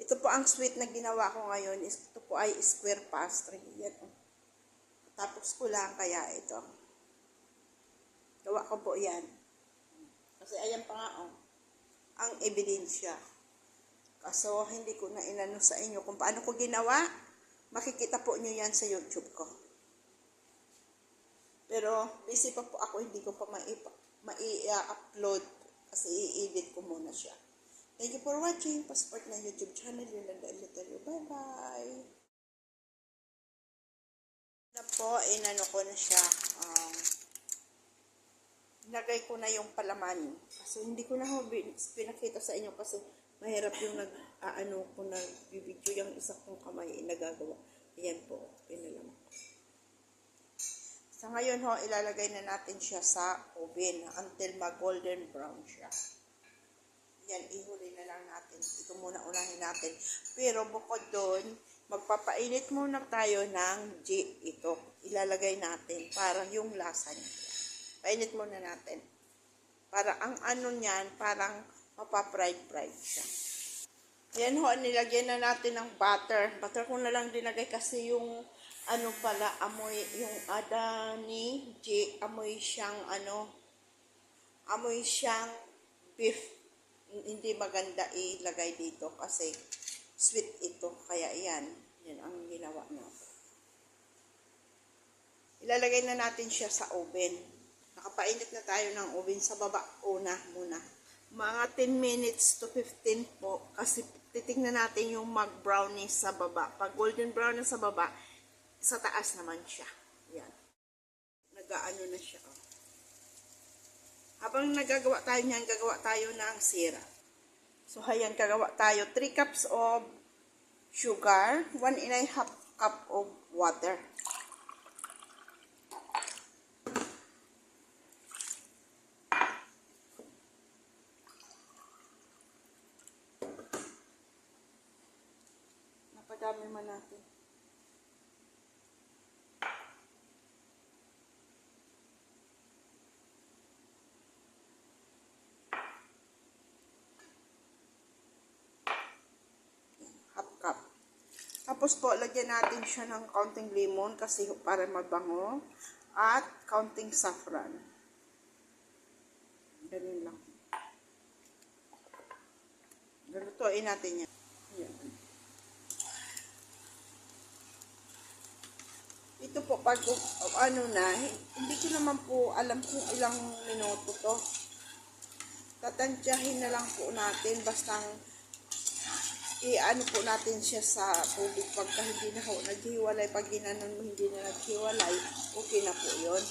Ito po ang sweet na ginawa ko ngayon. Ito po ay square pastry. Yan, oh. Tapos ko lang kaya ito. Gawa ko po yan. Kasi ayan pa nga, oh, ang ebidensya. Kaso hindi ko na inano sa inyo kung paano ko ginawa. Makikita po nyo yan sa YouTube ko. Pero busy pa po ako, hindi ko pa mai-upload kasi i-edit ko muna siya. Thank you for watching. Pa-support na YouTube channel. Yolanda Eleuterio. Bye-bye. Na po, inano ko na siya. Nagay ko na yung palaman. Kasi hindi ko na pinakita sa inyo kasi mahirap yung ko nag-video yung isa kong kamay nagagawa. Ayan po, pinalam ko. Sa ngayon ho, ilalagay na natin siya sa oven until mag-golden brown siya. Yan, ihuli na lang natin. Ito muna unahin natin. Pero bukod doon, magpapainit muna tayo ng ito. Ilalagay natin para yung lasa niya. Painit muna natin. Para ang ano niyan, parang mapa-fried siya. Yan ho, nilagyan na natin ng butter. Butter ko na lang dinagay kasi yung ano pala, amoy, yung ada ni amoy siyang amoy siyang beef. Hindi maganda ilagay dito kasi sweet ito. Kaya yan ang ginawa natin. Ilalagay na natin siya sa oven. Nakapainit na tayo ng oven sa baba muna. Mga 10 minutes to 15 po kasi titingnan natin yung mag-brownie sa baba. Pag golden brown na sa baba, sa taas naman siya. Yan. Nag-aano na siya. Habang nagagawa tayo niyan, gagawa tayo ng syrup. So, ayan, gagawa tayo 3 cups of sugar, 1.5 cup of water. Napadami man natin. Tapos po, lagyan natin siya ng kaunting lemon kasi para mabango at kaunting saffron. Ganun lang. Lutuin natin yan. Yan. Ito po, pag ano na, hindi ko naman po alam kung ilang minuto to. Tatansyahin na lang po natin, bastang i-ano po natin siya sa tubig pagka hindi na ho naghiwalay. Pag ginanon mo hindi na naghiwalay, okay na po yun.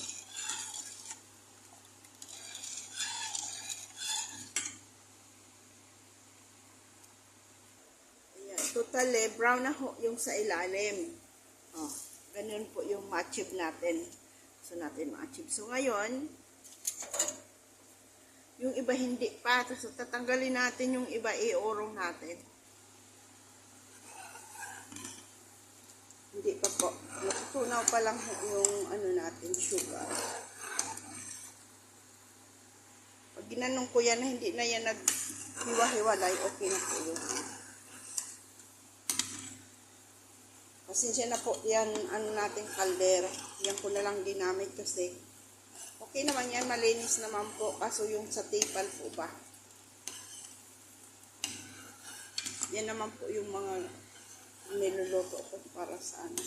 Ayan, totally brown na ho yung sa ilalim. Oh, ganun po yung ma-achieve natin. So natin ma-achieve. So ngayon, yung iba hindi pa. So tatanggalin natin yung iba, i-urong natin. Hindi pa po. Natutunaw pa lang yung ano natin, sugar. Pag ginanong ko yan, hindi na yan naghiwa-hiwalay, okay na po yun. Pasensya na po yan, ano natin, kaldero. Yan ko na lang ginamit kasi okay naman yan, malinis naman po. Kaso yung sa tipal po ba. Yan naman po yung mga niluluto ko para sa ano.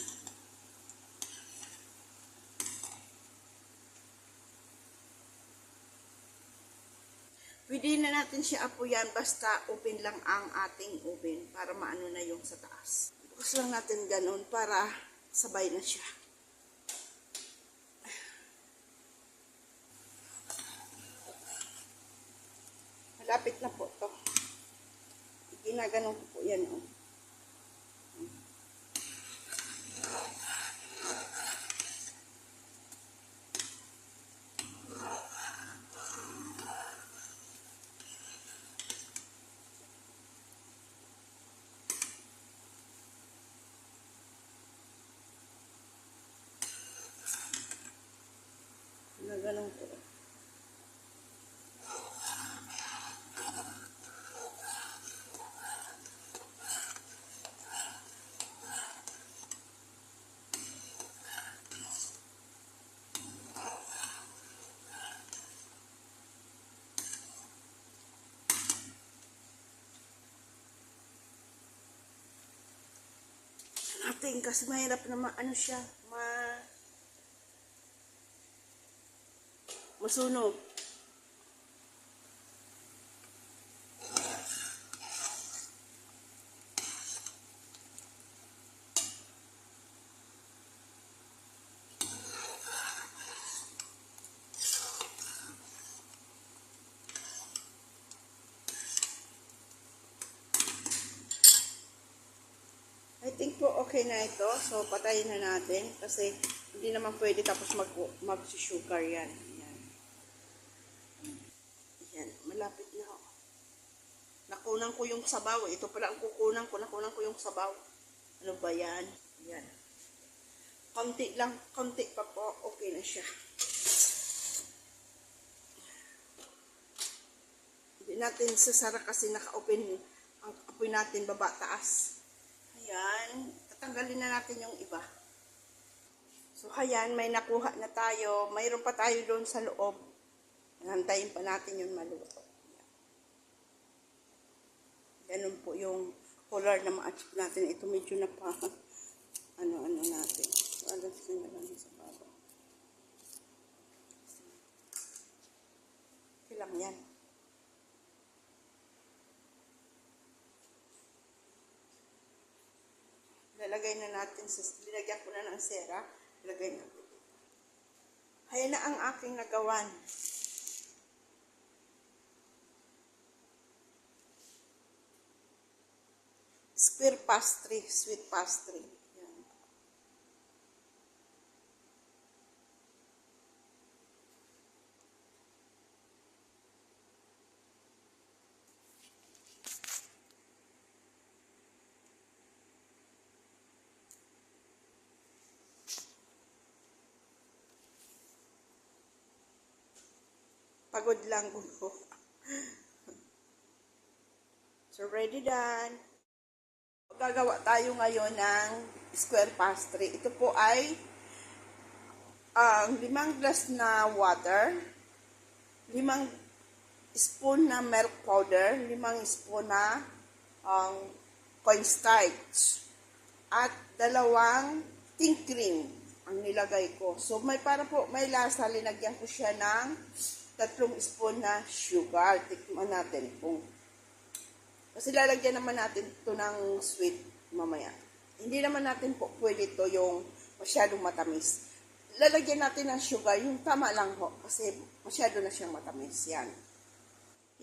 Pwede na natin siya apuyan basta open lang ang ating oven para maano na yung sa taas. Bukas lang natin ganun para sabay na siya. Malapit na po to. Ginaganon ko po yan. Oh. Ganun po. packing kasi mahirap na ano siya, masunog. I think po okay na ito. So, patayin na natin kasi hindi naman pwede tapos mag-sugar yan. Yan. Yan. Malapit na ako. Nakunan ko yung sabaw. Ito pala ang kukunan ko. Nakunan ko yung sabaw. Ano ba yan? Yan. Konti lang. Konti pa po. Okay na siya. Hindi natin sasara kasi naka-open ang apoy natin baba taas. Ayan, tatanggalin na natin yung iba. So, ayan, may nakuha na tayo. Mayroon pa tayo doon sa loob. Hantayin pa natin yung maluto. Ganun po yung color na ma-achieve natin. Ito medyo na pa, ano natin. So, alas na lang sa baba. Okay lang yan. Lalagay na natin, linagyan ko na ng sera, ilagay natin. Ayan na ang aking nagawan. Square pastry, sweet pastry. Yan. Pagod lang ko. So, ready done. Gagawa tayo ngayon ng square pastry. Ito po ay 5 glass na water, 5 spoon na milk powder, 5 spoon na cornstarch, at 2 think cream ang nilagay ko. So, may lasa, linagyan ko siya ng 3 spoon na sugar. Tikman natin kung. Kasi lalagyan naman natin ito ng sweet mamaya. Hindi naman natin po pwede ito yung masyadong matamis. Lalagyan natin ng sugar, yung tama lang ho. Kasi masyado na siyang matamis. Yan.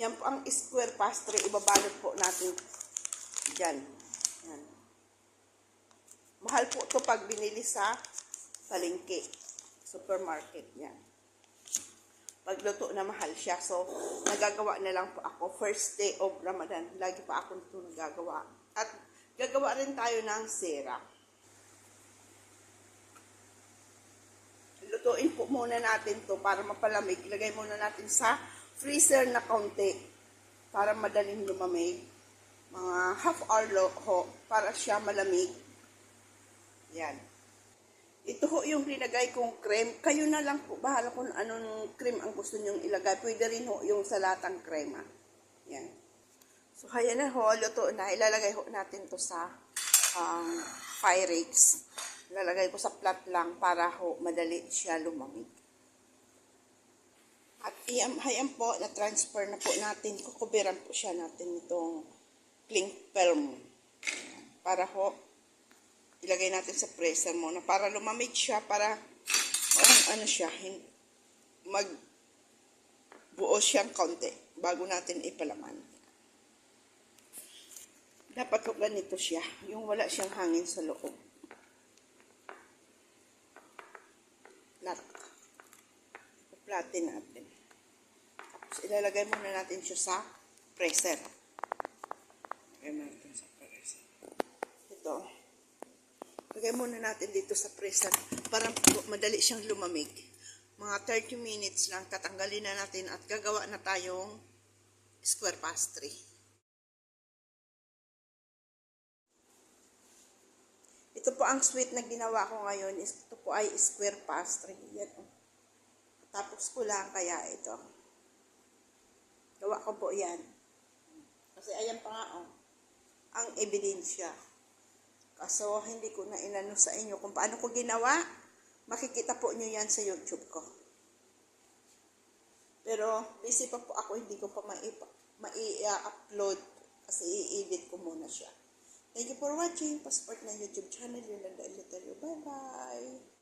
Yan po ang square pastry. Ibabalot po natin dyan. Yan. Mahal po ito pag binili sa palengke, supermarket. Yan. Pagluto na mahal siya. So, nagagawa na lang po ako. First day of Ramadan. Lagi pa ako ito nagagawa. At gagawa rin tayo ng sera. Lutuin po muna natin to para mapalamig. Ilagay muna natin sa freezer na kaunti para madaling lumamig. Mga half hour ho para siya malamig. Yan. Ito ho yung linagay kong cream. Kayo na lang po, bahala kung anong cream ang gusto nyong ilagay. Pwede rin ho yung sa latang crema. Yan. So, kaya na ho, luto na. Ilalagay ho natin to sa Pyrex. Ilalagay ko sa plat lang para ho madali siya lumamig. At hayan po, na-transfer na po natin. Kukubiran po siya natin itong cling film. Para ho, ilagay natin sa freezer muna para lumamig siya, para magbuo siyang konti bago natin ipalaman. Dapat po ganito siya, yung wala siyang hangin sa loob. Platin natin. Tapos ilalagay muna natin siya sa freezer. Ilagay natin sa freezer. Ito. Lagay muna natin dito sa freezer para madali siyang lumamig. Mga 30 minutes lang, tatanggalin na natin at gagawa na tayong square pastry. Ito po ang sweet na ginawa ko ngayon. Ito po ay square pastry. Yan. Tapos ko lang kaya ito. Gawa ko po yan. Kasi ayan pa nga ang ebidensya. Kaso, hindi ko na inano sa inyo kung paano ko ginawa. Makikita po nyo yan sa YouTube ko. Pero, busy pa po ako, hindi ko pa mai-upload kasi i-edit ko muna siya. Thank you for watching. Passport na YouTube channel. Yolanda Eleuterio. Bye-bye.